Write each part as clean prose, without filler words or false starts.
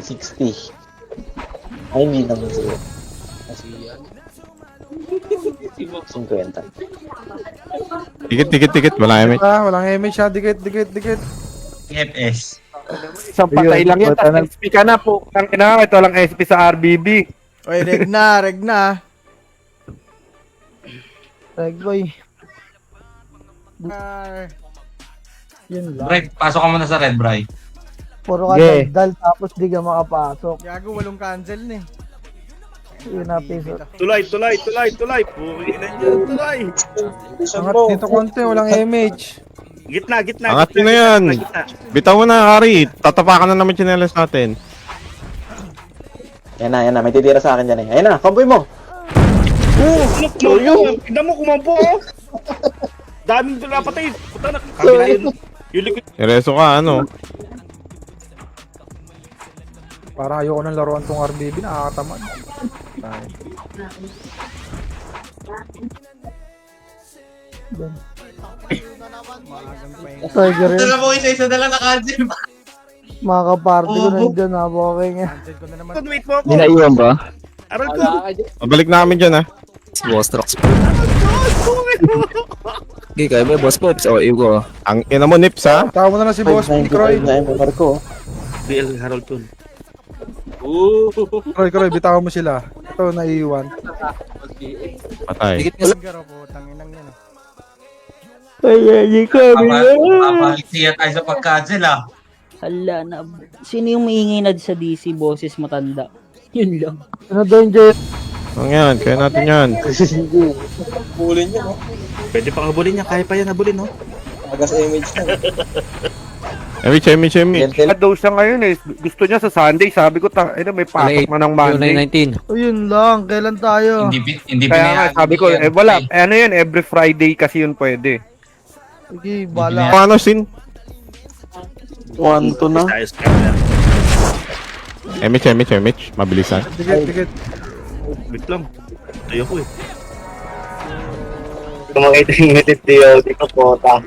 60. Ay, hindi naman sila. 50. Dikit. Wala image. Walang image ha. Dikit. FS. Isang patay lang yan, tapos SP ka na po. Ang ina, ito lang SP sa RBB. Oy, reg na. Reg boy. Yun lang. Bray, pasok ka muna sa red, Bray. Puro ka Yeah. daldal tapos di ka makapasok. Gago, walong cancel na eh. Yun na piso. Tulay. Puwi na dyan, tulay. Angat dito konti, walang image. Gitna. Angat mo na yan. Bitaw mo na, Ari. Tatapakan na naman chinelas natin. Yan na. May titira sa akin dyan eh. Ayun na, kampoy mo. Tignan mo, kumampo oh. Daming napatay. Puta na, kabila yun. Yung likod. Ereso ka, ano? Parang ayoko nang laruan tong RBB, nakakatamad. Tiger yun. mo isa na lang naka-cancel. Mga kaparty ko nandyan ha. Okay nga. Cancel ko na naman. Wait mo ako. Ninaiwan ba? Aral ko. Mabalik namin dyan, ha? Boss trucks po. Okay, kaya ba boss pops? O, iwo. Ang ina mo, Nips, ha? Tawa mo na si Boss Croy. 595 na MMR ko. BL Harold Tun. Croy, bitawan mo sila. Ito, naiiwan. Patay. Dikit nga sa... Garo po, tanginang yan. Ay, kami na. Papalik siya tayo sa pag-cancel, ah. Hala na. Sino yung maingay na sa DC boses matanda? Yun lang. Ano daw yung Jay? Ang yan, kaya natin yan. Pulin niya, no? Pwede pang habulin niya, kaya pa yan habulin, no? Agas image na. Image. Gentle. Daw siya ngayon eh. Gusto niya sa Sunday. Sabi ko, may pasok man ng Monday. 19. O yun lang, kailan tayo? Hindi Kaya nga, sabi ko, wala. Ano yan, every Friday kasi yun pwede. Sige, bala. Ano, Sin? 1-2 na. Ayos ka na. Image. Mabilisan. Dikit. Wait lang. Tayo ko eh. Kung makita yung ngitid diyo, di ka pota.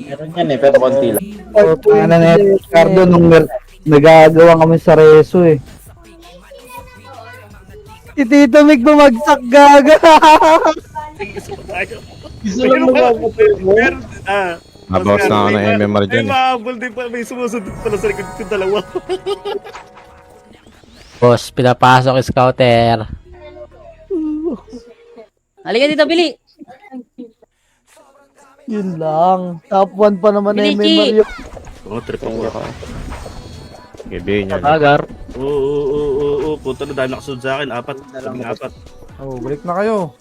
Meron yan eh, pero konti lang. Ano na yun, Ricardo, nung nagagawa kami sa reso eh. Si Tito Mig bumagsak gaga. Isa lang lumabot mo. Nabawas na ako ng MMR dyan, eh. mahabol din pa. May sumusunod pala sa likod ko dalawa. Boss, pinapasok scouter. Halika dito, Billy. Yun lang. Top 1 pa naman na Billy, may Mario. Oo, trip ako. Gabi niya. Agar. Oo. Punta na dahil nakasunod sa akin. 4. Sabing 4. Oh, balik na kayo.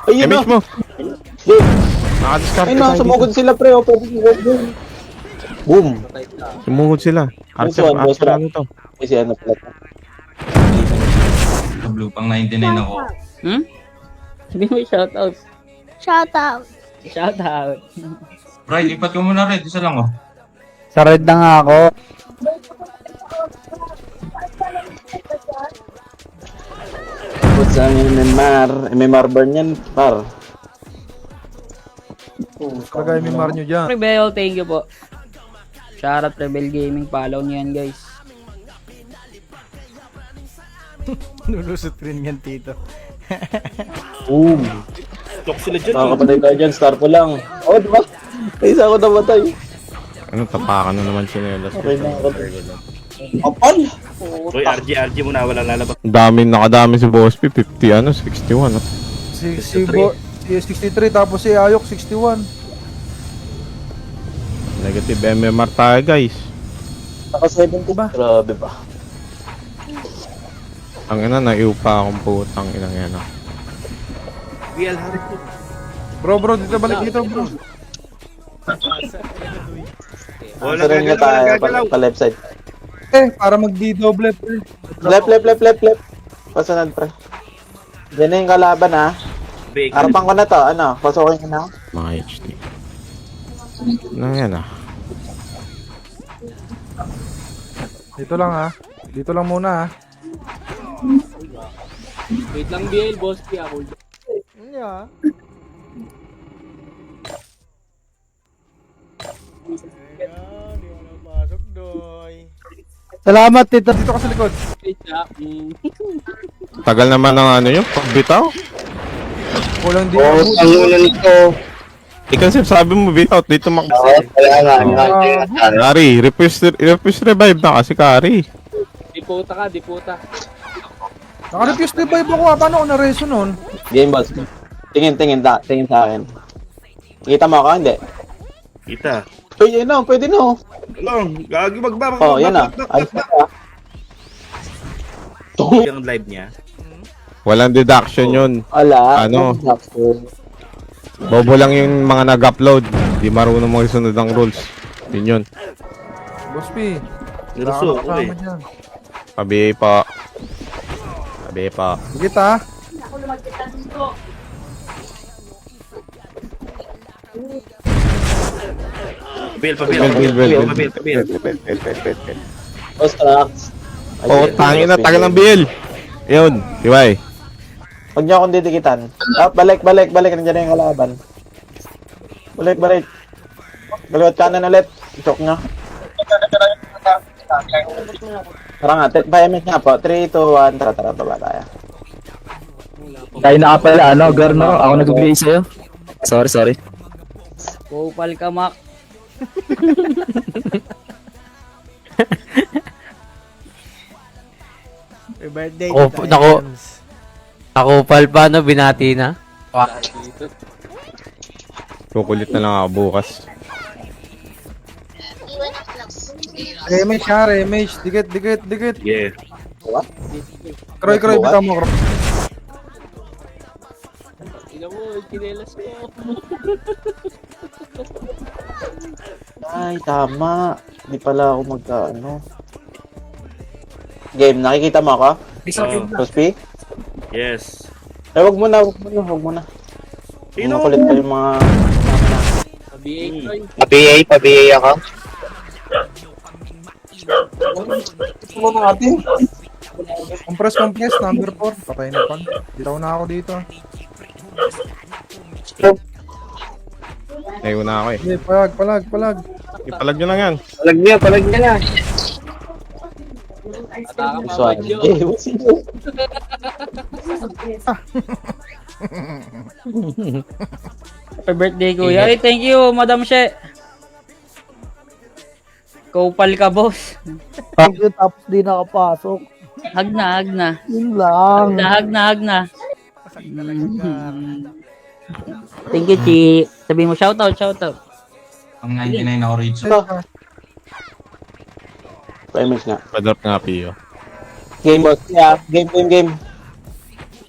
Ayun na. Image mo. Nakadiscard Ay ka na, tayo sumugod dito. sila pre. O, pwede boom. Boom. Sumugod sila. Boss one, boss Archer one. ano to? Kasi ano pala. Sa blue, pang 99 ako. Sabi mo shoutout. Shoutout. Shoutout. Bray, lipat ko muna red. Isa lang, oh. Sa red na nga ako. Tapos ang MMR burn yan, par. Kagaya may mar nyo dyan. Rebel, thank you po. Shoutout Rebel Gaming. Follow niyo yan, guys. Nulusot rin yan, Tito. Boom. Lock sila dyan. Nakakapatay tayo dyan, star po lang. Oh, diba? Isa ako namatay. Ano, tapakan na naman chinelas. Okay na ako. Kapal! Uy, RG muna. Walang lalabas. Nakadami si Boss P. 50, 61. Si 63 tapos si Ayok 61. Negative MMR tayo, guys. Naka 70 ba? Grabe ba? Ang ina, naiupa akong putang inang yan. BL Harold Tun. Bro, dito balik dito, bro. Wala Saan nga tayo? gagalaw. Pa left side. Para mag-D-double. Left. Pasunod pre. Yan na yung kalaban ha. Harapan ko na to. Ano? Pasukin ko na. Mga HD. Ano yan, Dito lang ha. Dito lang muna ha. Wait lang, BL, boss. Ako. Yeah. Di mo napasok, doy. Salamat, Tito. Dito ka sa likod. Wait lang. Tagal naman ng ano yun, pagbitaw. Kulang din. Oo, ang ulo nito. Kasi sabi mo bitaw, dito Oo, makasay. kaya nga. Kari, refuse revive na kasi Kari. Diputa ka, diputa. Naka-refuse revive ako ha. Paano ako na-reso nun? Game boss. Tingin sa akin. Kita mo ako, hindi? Kita. Uy, yun na, pwede na. Long, gagi magbaba. Oh, yan na. Ayos na ka. Yung live niya. Walang deduction yun. Wala. Ano? Bobo lang yung mga nag-upload. Di marunong mga sunod ang rules. Yun yun. Boss P. Niruso ako eh. Pabi pa. Pabi pa. Higit ha. Pabil. Boss tracks. Oh, tangin na, tagal ng bill. Yun, Tiway. Huwag niyo akong didikitan. Ah, balik. Nandiyan na yung kalaban. Balik. Galiwat kanan ulit. Choke nyo. Tara nga, 5 minutes nga po. 3, 2, 1. Tara, baba tayo. Tayo na ka pala, ano, Garno? Ako nagbibigay sa'yo. Sorry. Kupal ka, Mac. Birthday Nakupal pa, no? Binati na. Kukulit na lang ako bukas. Remage ha, remage. Dikit. Yeah. Kroy, bitaw mo, Kroy. Tignan mo, kinelas ko. Ay, tama. Hindi pala ako magka-ano. Game, nakikita mo ako? Rospi? Yes. Eh, wag mo na. Sino? Makulit pa yung mga... BA, Troy. Pa-BA ako. Compress, number 4. Patay na pag. Bitaw na ako dito. Ayaw na ako eh. Hindi, palag. Ipalag nyo lang yan. Palag niya na. Ataka pa, Swan. Badyo. Eh, what's it? Happy birthday, kuya. Ay, thank you, Madam She. Kupal ka, boss. Thank you, tapos di nakapasok. Hag na. Yun lang. Hag na. Thank you, Chi. Sabi mo, shoutout. Ang 99 ako rito. 5 minutes nga. Padrop nga, Pio. Game, boss. Yeah, game.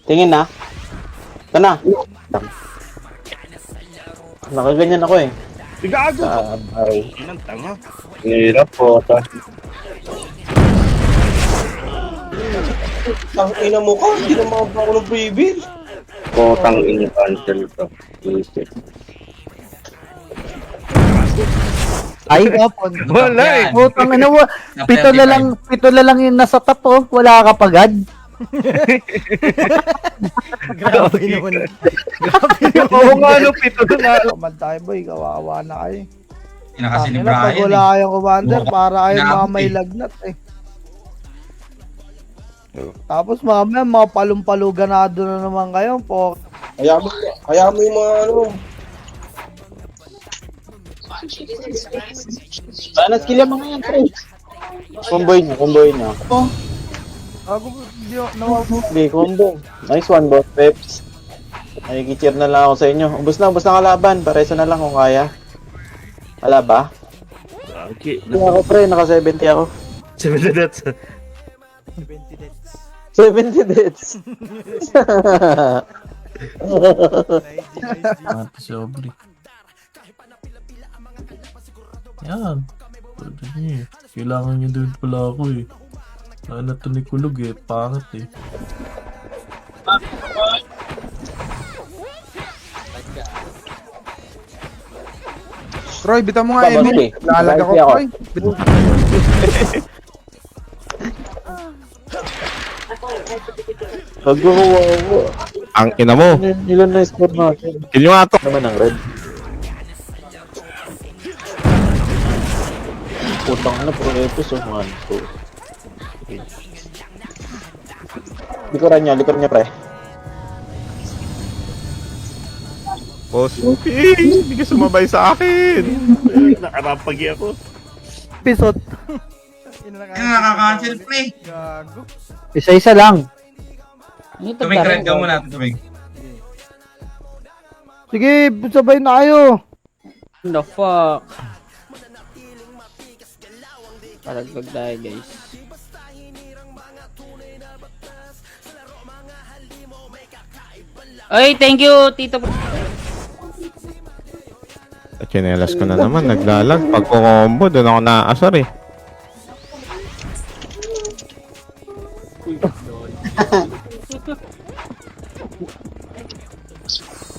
Tingin na. Ito na. Nakaganyan ako eh. Gago. Ay. Inang tanga. Hirap po. Ang ina mo ka, hindi na makabang ako ng pre-bill. Potang in-cancel to. Ay, kapon. Wala eh. Potang ina mo. Pito na lang yung nasa top, oh. Wala ka pagad. Grabe naman. Oo nga, no, pito na. Kaman tayo, boy. Kawawa na kayo. Ina kasi ni Pag Brian wala eh. kayong commander, para kayong Inaabot mga may eh. lagnat eh. Tapos mamaya, mga palumpaluganado na naman kayo. Po. Kaya mo yung mga ano. Sana skill yung mga yan, pre. Comboy niya. Ako, di nawag mo. Hindi, combo. Nice one, boss Peps. Nakikicheer na lang ako sa inyo. Ubus na kalaban. Pareso na lang kung kaya. Wala ba? Okay. Hindi ako, pre. Naka 70 ako. 7 deaths. 70 deaths. Ate Sobri. Yan. Pwede niyo eh. Kailangan niyo din pala ako eh. Lalo ito ni Kulog eh. Pangit eh. Troy, bitaw mo nga, Babalik Emil. eh. Lalag ako, Babalik ako. Troy. Nagkukuha ako. Ang ina mo. Ilan na score natin? Kill nyo nga to. Naman ang red. Putang na, pro episode 1, 2. Likuran niya, pre. Boss. Hindi ka sumabay sa akin. Nakarapagi ako. Pisot. Ano nakaka-cancel play? Isa-isa lang. Tumig, red ka muna. Tumig. Sige, sabay na kayo. What the fuck? Palagpag tayo, guys. Ay, thank you, Tito. Chinelas ko na naman. Naglalag. Pag combo, doon ako naaasar eh.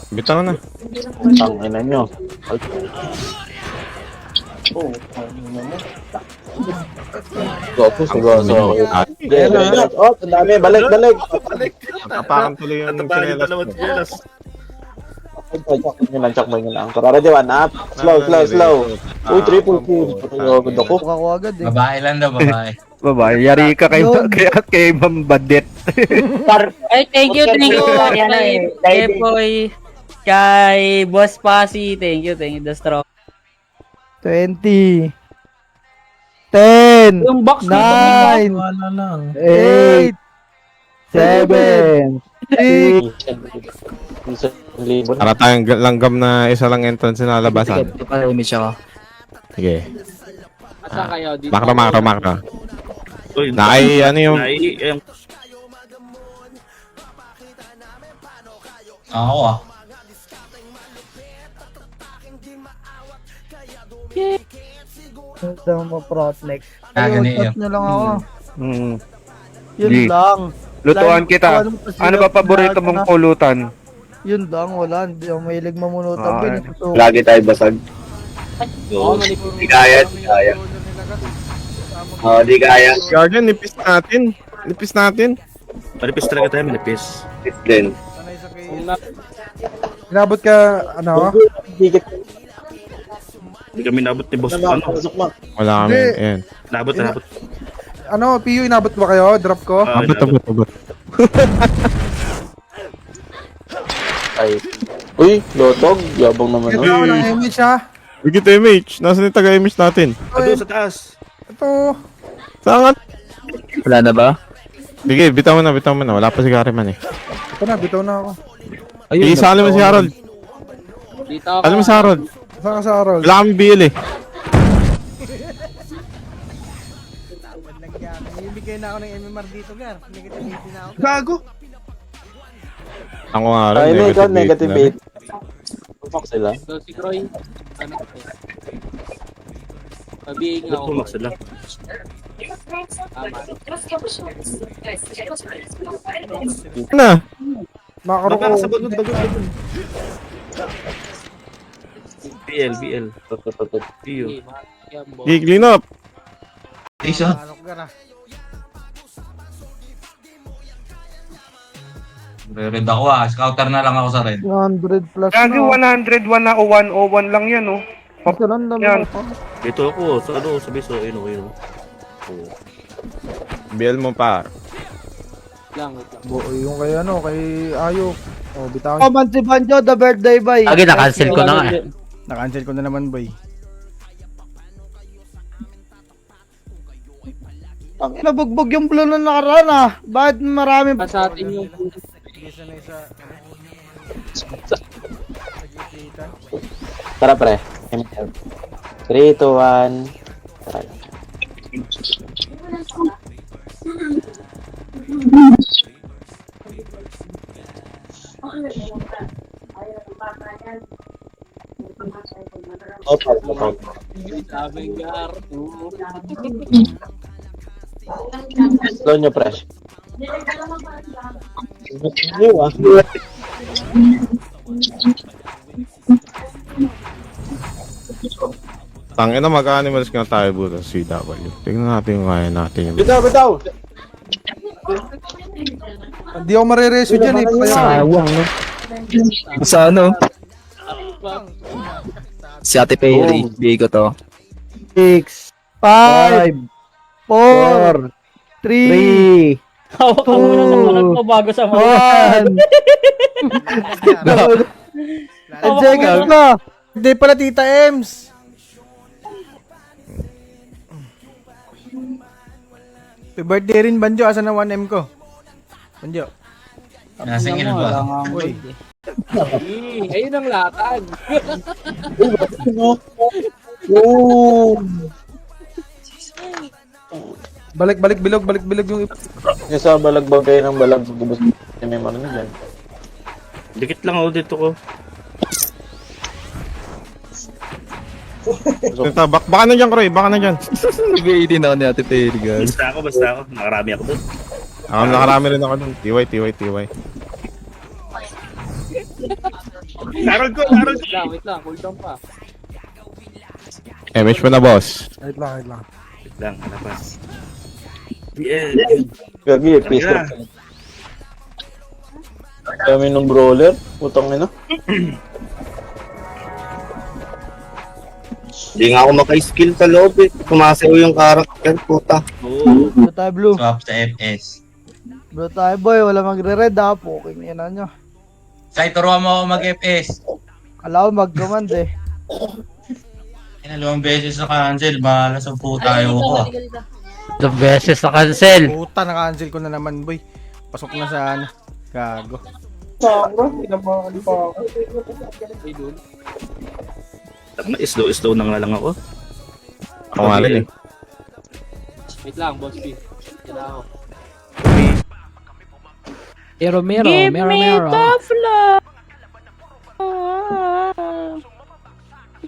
Bitaw na. Ang ina nyo. Gopus, Oh, ang dami. Balik. Tapakan tuloy yung Natabahan chinelas pa naman ko. si Jelas. Chakman nyo lang. Ready, one up. Slow. Uy, triple kill. Patayagod ako. Ako agad eh. Babae lang daw, babae. Babae, yari ka kay Ma'am Badet. Ay, thank you. Kay Boy. Kay Boss Pasi. Thank you, the straw. 20. 10. Yung box dito, 9. Wala lang. 8. 7. 6. Para tayong langgam na isa lang entrance na labasan. Ito pala image ako. Sige. Asa kayo? Dito. Makro. Uy, Ay, ano yung... Ako ah. Ito mo protect. Ganun yun. na lang ako. Yun G. lang. Lutuan kita. Ano ba paborito mong pulutan? Yun lang, wala. Hindi ako mahilig mamunutan. Lagi tayo basag. Di kaya. Oo, di kaya. Guardian, nipis natin. Manipis talaga tayo, manipis. It's din. Inabot ka, ano? Hindi kami nabot ni boss. Ano? Wala kami. Hindi. Ayan. Nabot. Ano, PU, inabot ba kayo? Drop ko? Abot. Ay. Uy, lotog. Yabang naman. Ito No? ako ng image ha. Bigit image. Nasaan yung taga-image natin? Ado sa taas. Ito. Saan? Wala na ba? Sige, bitaw mo na. Wala pa si Kariman eh. Ito na, bitaw na ako. Isali mo si Harold. Dito ako. Alam mo si Harold. Saan ka sa Harold? Wala kami BL eh. Bibigay na ako ng MMR dito, Gar. Negative 80 na ako. Gago. Ako nga rin. Ay, may ikaw, negative na rin. 8. Fuck sila. So, si Croy. Ano? Sabihin nga Ba't ako. pumak sila? Na. Makaro ko. Baka sa bagod. BL. PU. Sige, clean up. Isa. Red ako ah. Scouter na lang ako sa red. 100 plus Lagi na. 101 na o 101 lang yan, oh. Ito lang naman Yan. ako. Dito ako. Sa ano, sa biso. Yun. BL mo par. Yung kay ano, kay Ayo. Oh, bitawan. Oh, man si Banjo, the birthday boy. Lagi na-cancel ko na nga. Na-cancel ko na naman, boy. Ang nabugbog yung blue na nakaraan ah. Bakit marami pa? Sa atin yung... Tara, pre. 3, 2, 1. Tara. Opo. Slow nyo, pre. New, ah. Tangin na mag-animals nga tayo buto sa CW. Tingnan natin yung kaya natin yung... Bitaw, bitaw! Hindi ako marireso dyan eh. Sayang, no? Sa ano? Si Ate Perry, bigay ko to. 6, 5, 4, 3, Hawak ka muna sa manag mo bago sa mga. 1. Seconds na. Hindi pala Tita Ems. Happy birthday rin, Banjo. Asan na 1M ko? Banjo. Nasingil ba? Uy. Ayun ang lakad. Balik bilog yung Yung sa balagbag kayo ng balag. Gubos may ano na dyan. Dikit lang ako dito ko. Baka na dyan, Kroy. Baka na dyan. Bigay din ako ni Ate Perry, guys. Basta ako. Nakarami ako dun. Ako nakarami rin ako dun. TY. Narod ko. Wait lang, cool down pa. MH mo na, boss. Wait lang. Wait lang, napas. Yeah. Gagi, peace Yeah. lang. Kami ng brawler. Putang ina. Hindi nga ako maka-skill sa loob eh. Kumasayaw yung character, puta. Oo. Bro tayo, Blue. Swap sa FS. Bro tayo, boy. Wala magre-red, ha? Poking yan na nyo. Sai, turuan mo ako mag-FS. Kala ko mag-command, eh. Inalawang beses na cancel. Bahala sa puta tayo ko. The beses na cancel. Puta, naka-cancel ko na naman, boy. Pasok na sa ano. Gago. Slow na nga lang ako. Ako nga rin eh. Wait lang, boss B. Mero. tough love.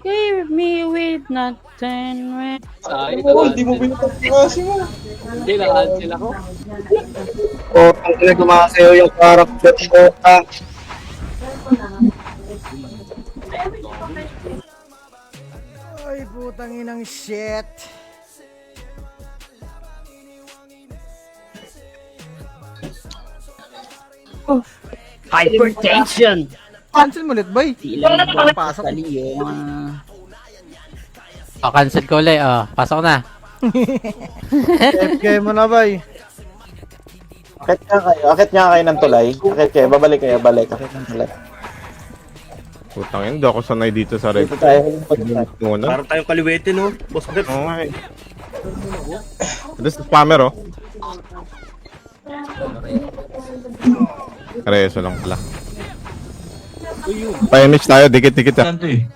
Give me with nothing. Hindi mo binutang kasi mo. Hindi na cancel ako. Putang ina, kumasayaw yung character, puta. Ay, putang inang shit. Hypertension. Cancel mo ulit, boy. Pasok. Cancel ko ulit. Pasok na. FK mo na, boy. Akit nga kayo ng tulay. Akit kayo, babalik kayo, balik. Akit ng tulay. Putang yun, hindi ako sanay dito sa red. Dito tayo. Muna. Parang tayong kaliwete, no? Boss Beb. Oo nga eh. This is spammer, oh. Reso lang pala. Pa-image tayo, dikit-dikit ah. Ganito eh.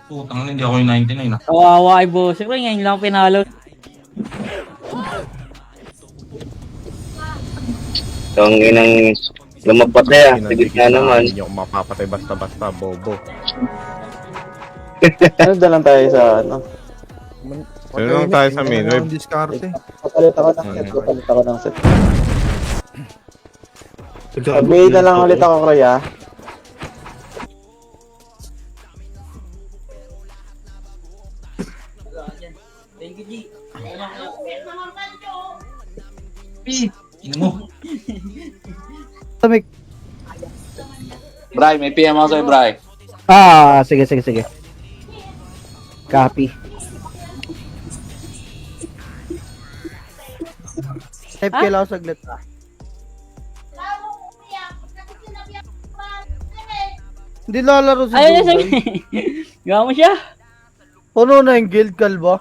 Putang hindi ako yung 99 ah. Kawawa ay boss. Siyempre ngayon lang pinalo. Ang inang lumapatay ah. Sa gitna naman. Hindi ako mapapatay basta-basta, bobo. Ano lang tayo sa ano? Sino lang tayo sa main web? Diskarte. Papalit ako ng set. Sabihin na lang ulit ako, Kroy, ah. Thank you, G. Ino mo. Tamik. Bray, may PM ako sa'yo, Bray. Sige. Copy. FK lang ako saglit. Hindi lalaro si Ayun na Dugan. sabi. Gawa mo siya. Puno na yung guild kalbo.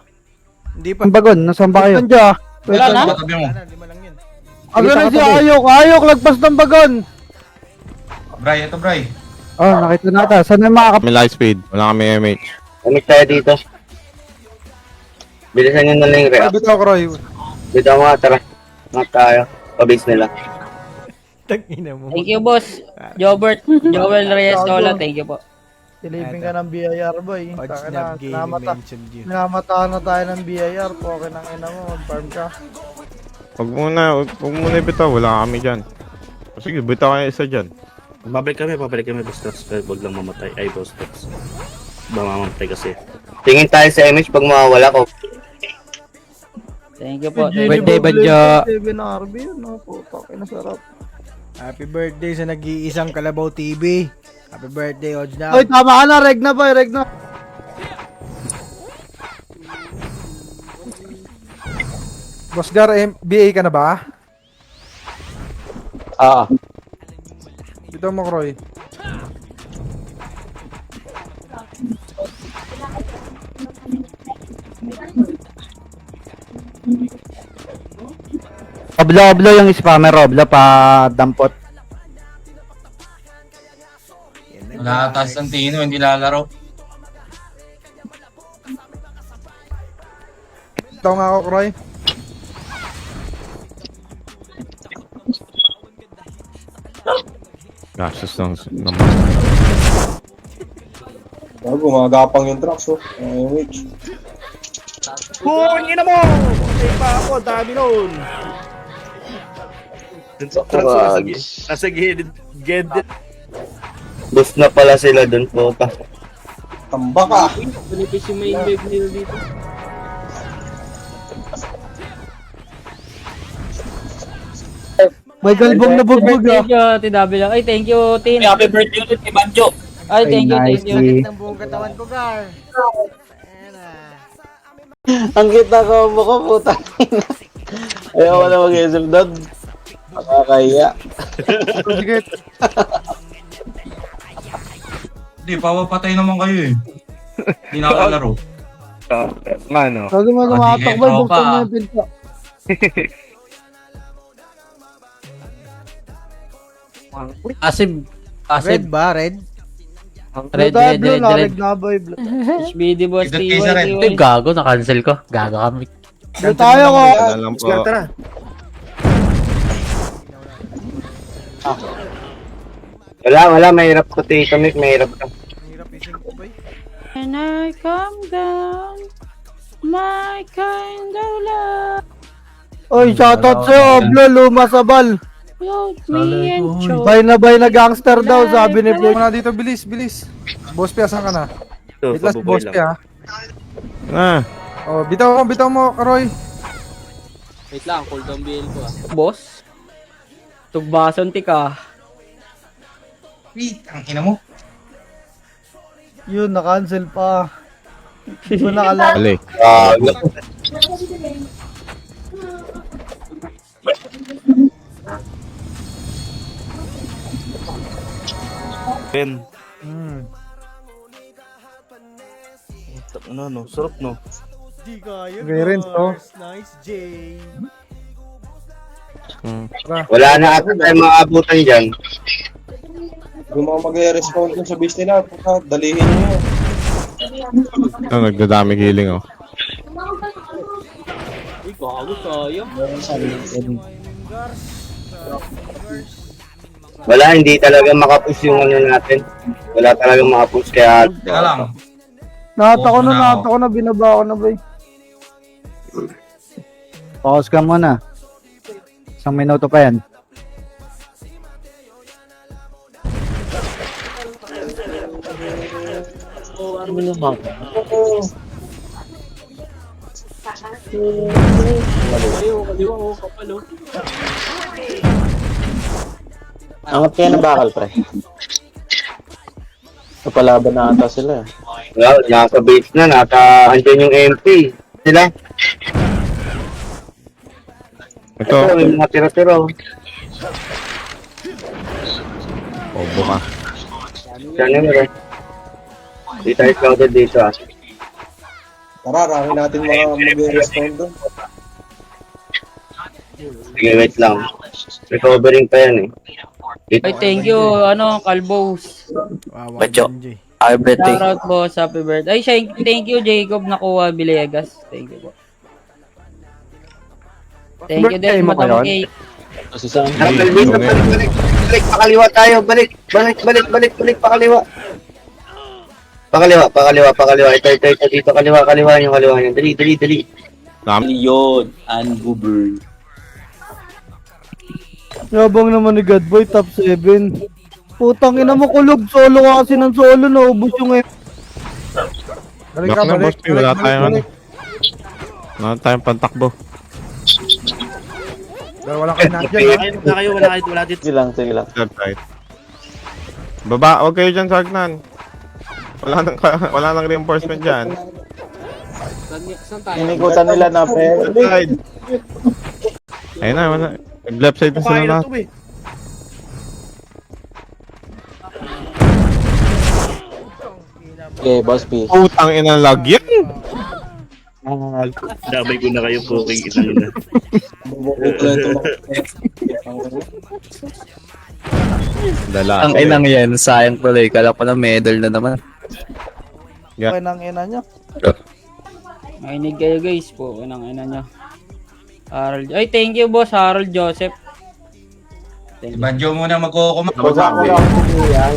Hindi pa. Ang bagon, nasaan ba kayo? Nandiyan. Wala na? Tabi mo. Lima lang yun. Ano na si Ayok, lagpas ng bagon. Bray, ito Bray. Oh, nakita natin. Saan yung mga Kami light speed, wala kami MH. Umit tayo dito. Bilisan nyo na lang yung react. Bitaw ko, Roy. Dito mga tara. Mga tayo. Pabase nila. Tag-ina mo. Thank you, boss. Joel Reyes Tola. Thank you po. silipin ka ng BIR, boy? Odds Taka na na, gaming mentioned yun. namatahan na tayo ng BIR. Poke ng ina mo, mag-farm ka. Huwag muna bitaw, wala kami dyan. Sige, bitaw kayo isa dyan. Babalik kami, Bustos. Huwag lang mamatay. Ay, Bustos. Mamamatay kasi. Tingin tayo sa image pag mawawala ko. Thank you po. Birthday, Banjo. Happy birthday sa nag-iisang Kalabaw TV. Happy birthday, Ojna. Oy, tama ka na, reg na boy, reg na. Boss Gar, BA ka na ba? Dito mo, Kroy. Oblo yung spammer, oblo pa dampot. Wala atas ng Tino, hindi lalaro. Ito nga ako, Kroy. Gastos ng Gumagapang yung trucks, oh. Image. Kunin na mo! Patay pa ako, dami nun. Nasa gilid. Boost na pala sila dun po. Tamba ka. Manipis yung main wave nila dito. May galbong na bugbog ah. Thank you, TW. Ay, thank you, Tin. Happy birthday ulit kay Banjo. Ay, thank you, thank you. Nice. Ang buong katawan ko, Gar. Ang kita ko mo ko, puta. Ayaw ko na mag-isip doon. Nakakaya. Hindi, papapatay naman kayo eh. Hindi nakakalaro. Sabi mo Hindi lumatak kayo boy, tropa, buksan mo ah. yung pinto. Asib. Red ba? Red? Red, Blue, red, blue red, na, red. reg na boy. Blue. HBD boss, Idat TY, kayo sa red. TY. Gago, na-cancel ko. Gago kami. Blue tayo ko. Wala lang po. Tara. Wala, mahirap ko Tito Mick, mahirap ka. Hirap ising ko, boy. When I come down, my kind of love, Oy, shoutout sa'yo, oblo, luma sa bal. load Salay me and ko, choke. Bay na gangster daw, sabi ni Blue. Muna dito, bilis, bilis. Boss Pia, saan ka na? Ito, Wait last, pabuboy Boss lang. Pia. Ah, Oh, bitaw mo, Roy. Wait lang, cool down BL ko ah. Boss? Tugbason tika. Wait, ang ina mo. Yun, na-cancel pa. Hindi ko nakalala. ali. Ben. Hmm. Ano, no? Sarap, no? Clearance, no? Nice, J. Wala na ata tayo maabutan dyan. Kung mga mag-respond dun sa base nila, dalihin nyo. Nagdadami healing oh. Uy, gago sayang. Wala, hindi talaga makapush yung ano natin. Wala talaga makapush kaya... Teka lang. Nata ko Off na ako. na, binaba ko na, boy. Pause ka muna. Isang minuto pa yan. Angat kayo ng bakal, pre. Napalaban na ata sila. Well, nasa base na, andyan yung MP. Sila. Ito, Ito, may mga tira-tira. Oh. bobo ka. Diyan yun, bro. Di tayo clouded dito, ah. Tara, rami natin mga mag-respond dun. Sige, wait lang. Recovering pa yan, eh. Ay, thank you, Kalbos. Bacho. Happy birthday. Shoutout boss, happy birthday. Ay, thank you, Jacob Nakuha Villegas. Thank you po. Thank you din, Matang Cake. Balik, pakaliwa tayo. Balik, pakaliwa. Pakaliwa. Ito, dito, kaliwa nyo. Dali. Leon and Goober. Yabang naman ni Godboy, top 7. Putang ina mo kulog. Solo ka kasi ng solo. Naubos yung Balik Back ka, na, balik. boss. Wala tayong ano. balik. Wala tayong pantakbo. Pero wala kayo na dyan, ha? Wala kayo, wala dito. Sige lang, sige lang. Left side. Baba, huwag kayo dyan sa hagnan. Wala nang reinforcement dyan. Inikutan nila na pre. Left side. Ayun na, wala. Left side na sila Kaya na. na to eh. Okay, boss P. Putang ina lagyan. Damay ko na kayo po king isang na. Bubuto lang ito. Dala. Ang inang yan, sayang pala eh. Kala ko na medal na naman. Yeah. ng ina niya. Makinig kayo guys po. Anong ina nyo. Harold. Ay, thank you boss Harold Joseph. Si Banjo muna magkukumag. Basa ko lang si Ian.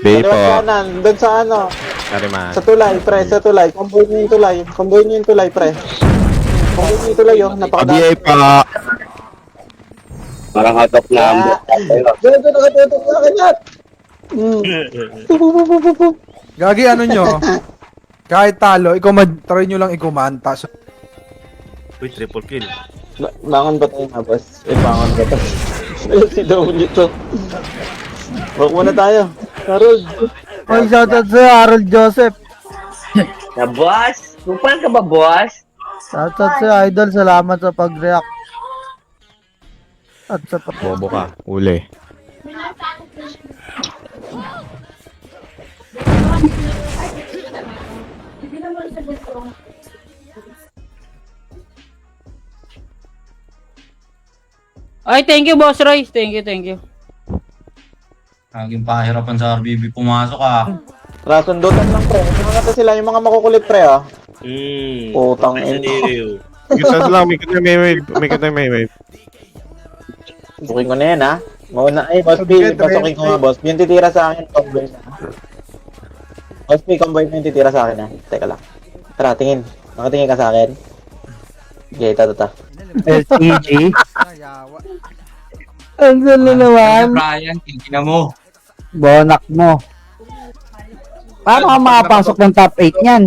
Bay po. Kaliwat kanan, doon sa ano, Sorry man. sa tulay, pre, sa tulay. Comboy niyo yung tulay. Comboy niyo yung tulay, pre. Comboy niyo yung tulay, oh. Napakadami. Abiyay pa. Parang hatok na ang Diyan, nakatutok sa akin lahat. Gagi, ano nyo? Kahit talo, try nyo lang i-command. Tapos, Uy, triple kill. Bangon ba tayo nga, boss? Bangon ba tayo? Ayun, si W to. Bak muna tayo. Harold. Oy, shoutout sa'yo, Harold Joseph. Na boss? Lupan ka ba boss? Shoutout sa'yo, idol. Salamat sa pag-react. At sa Bobo ka. Uli. Ay, thank you boss Royce. Thank you, thank you. Laging pahirapan sa RBB pumasok ah. Rasundutan lang, pre. Mga sila, yung mga makukulit, pre, ah. Putang ina. Kita lang. May kita may wave. Pasukin ko na yan, ha? Mauna, ay, boss P, pasukin ko nga, boss. Yung titira sa akin, convoy na. Boss P, convoy na yung titira sa akin, ha? Teka lang. Tara, tingin. Nakatingin ka sa akin. Okay, ito. STG. Ang salo naman. Brian, tingnan mo. Bonak mo. Paano ka makapasok ng top 8 niyan?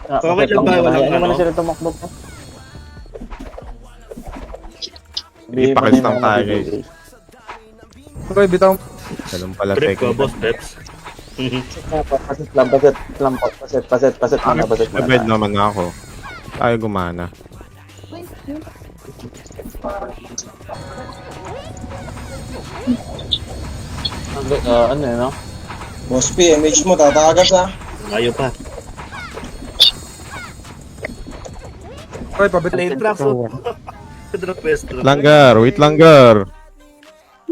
Okay lang ba? Walang Ano mo ano? na sila tumakbo pa? Ipakistam tayo guys. Troy, bitaw. Ganun pala Trip ko, technique. boss, Peps. Paset muna, paset muna. Nabed naman ako. Tayo gumana. Ano yun, no? Boss P, MH mo, tatakas ha. Ayaw pa. Troy, pabit. Lane tracks oh. Drop west. Langgar, wait langgar.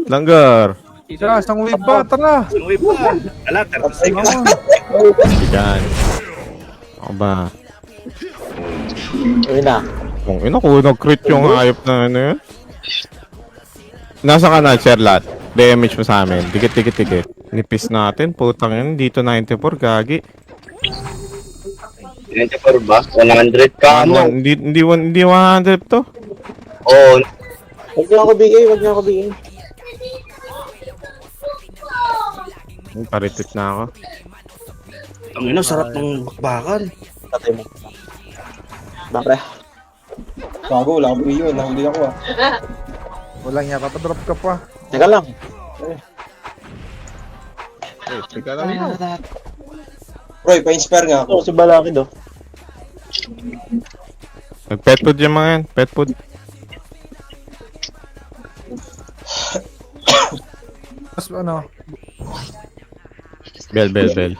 Langgar. Tara, isang wave ba? Tara. Uy pa. Ala, 30 seconds. Yan. Ako ba? Uy na. Kung ina ko, nag-crit yung hayop na ano yun. Nasa ka na, Sherlat. Damage mo sa amin. Dikit. Nipis natin. Putang yun. Dito 94, gagi. 94 ba? 100 ka ano? Hindi 100 to. Oo. Huwag niyo ako bigay. Paritit na ako. Ang ino, sarap ng bakbakan. Tatay mo. Bakre. Bago, wala akong iyo, nahuli ako ha. Walang niya, papadrop ka pa. Teka lang. Teka lang. Roy, pa-inspire nga ako. Ako si Balaki do. Nag-pet food yung mga yan. Pet food. Tapos ano, Bell.